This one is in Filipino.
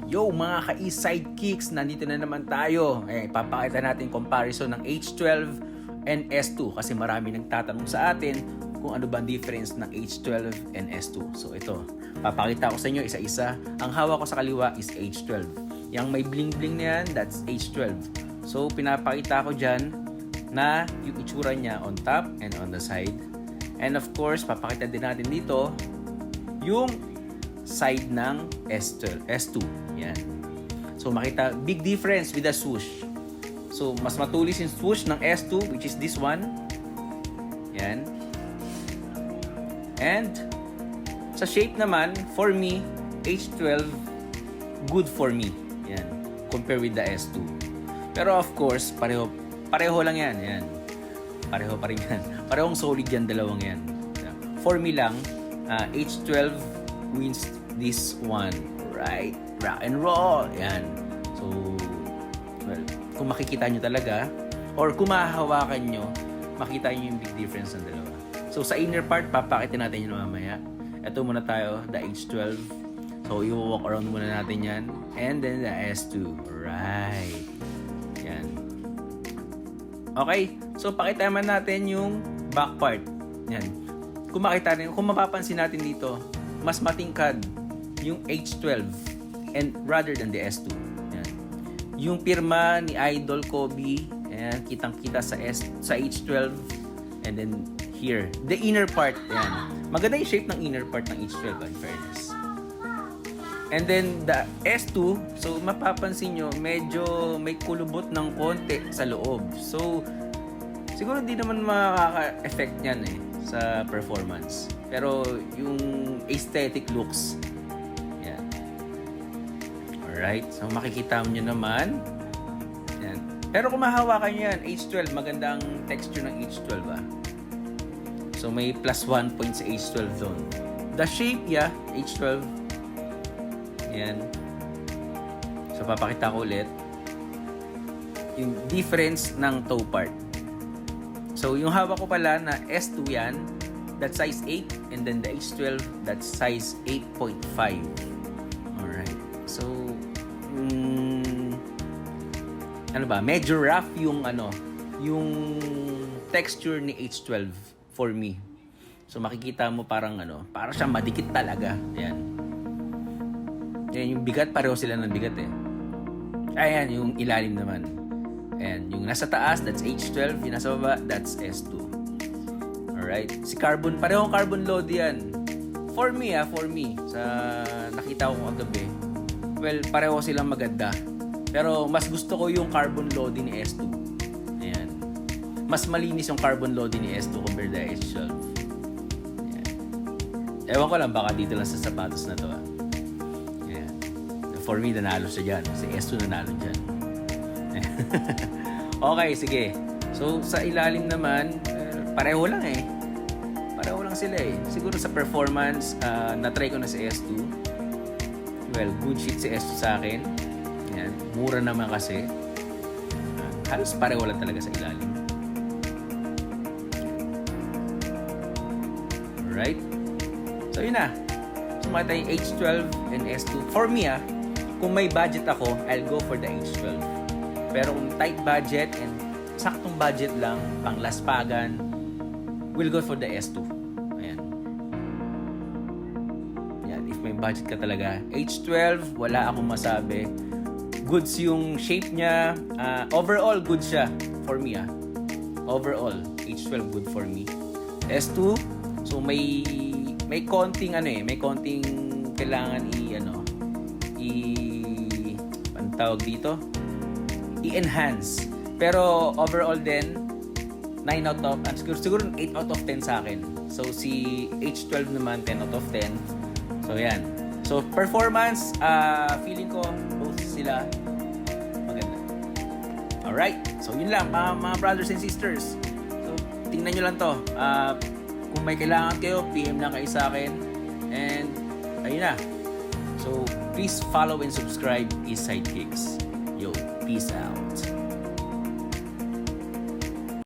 Yo mga ka-East Sidekicks, nandito na naman tayo. Papakita natin comparison ng H12 and S2 kasi marami nagtatanong sa atin kung ano ba ang difference ng H12 and S2. So ito, papakita ko sa inyo isa-isa. Ang hawak ko sa kaliwa is H12. Yang may bling-bling na yan, that's H12. So pinapakita ko dyan na yung itsura niya on top and on the side. And of course, papakita din natin dito yung side ng S2. Yan. So makita, big difference with the swoosh. So mas matulis yung swoosh ng S2, which is this one. Yan. And sa shape naman, for me, H12 good for me. Yan. Compare with the S2. Pero of course, pareho lang yan. Yan. Pareho pa rin yan. Parehong solid yan, dalawang yan. For me lang, H12 wins this one, right? Rock and roll, yan. So, well, kung makikita nyo talaga, or kung mahahawakan nyo, makita nyo yung big difference ng dalawa. So, sa inner part, papakita natin yun mamaya. Ito muna tayo, the H12. So, i-walk around muna natin yan. And then the S2, right? Yan. Okay, so pakita naman natin yung back part. Yan. Kung makita rin, kung mapapansin natin dito, mas matingkad yung H12 and rather than the S2. Yan. Yung pirma ni Idol Kobe, ayan, kitang-kita sa H12 and then here, the inner part, yan. Maganda yung shape ng inner part ng H12 in fairness. And then the S2, so mapapansin nyo, medyo may kulubot ng konti sa loob. So siguro hindi naman makaka-effect yan sa performance. Pero yung aesthetic looks, yan. Alright, so makikita nyo naman. Yan. Pero kung mahawakan nyo yan, H12, magandang texture ng H12 So may plus 1 point sa H12 doon. The shape, yeah, H12. Yan. So papakita ko ulit yung difference ng toe part. So yung hawak ko pala na S2 yan, that's size 8, and then the H12, that's size 8.5. Alright. So, ano ba? Medyo rough yung yung texture ni H12 for me. So makikita mo parang para siyang madikit talaga. Ayan. Yan, yung bigat, pareho sila ng bigat Ayan, yung ilalim naman. Ayan, yung nasa taas, that's H12. Yung nasa baba, that's S2. Alright? Si carbon, parehong carbon load yan. For me, sa nakita ko kagabi, well, pareho silang maganda. Pero mas gusto ko yung carbon load ni S2. Ayan. Mas malinis yung carbon load ni S2 compared to H12. Ayan. Ewan ko lang, baka dito lang sa sapatos na to Ayan. For me, nanalo siya dyan. Si S2 nanalo dyan. Okay, sige. So, sa ilalim naman, pareho lang Pareho lang sila Siguro sa performance, na-try ko na si S2. Well, good shit si S2 sa akin. Yan. Mura naman kasi. Halos pareho lang talaga sa ilalim. Alright? So, yun na. So, makita yung H12 and S2. For me, kung may budget ako, I'll go for the H12. Pero kung tight budget and saktong budget lang, pang laspagan, we'll go for the S2. Ayan. Yan, if may budget ka talaga. H12, wala akong masabi. Goods yung shape niya. Overall, good siya for me. Overall, H12 good for me. S2, so may konting may konting kailangan tawag dito, i-enhance. Pero overall din 9 out of siguro 8 out of 10 sa akin. So si H12 naman 10 out of 10. So yan. So performance, feeling ko both sila maganda. Alright. So yun lang mga brothers and sisters. So tingnan nyo lang to. Kung may kailangan kayo, PM lang kayo sa akin. And ayun na. So please follow and subscribe East Sidekicks. Yo, peace out.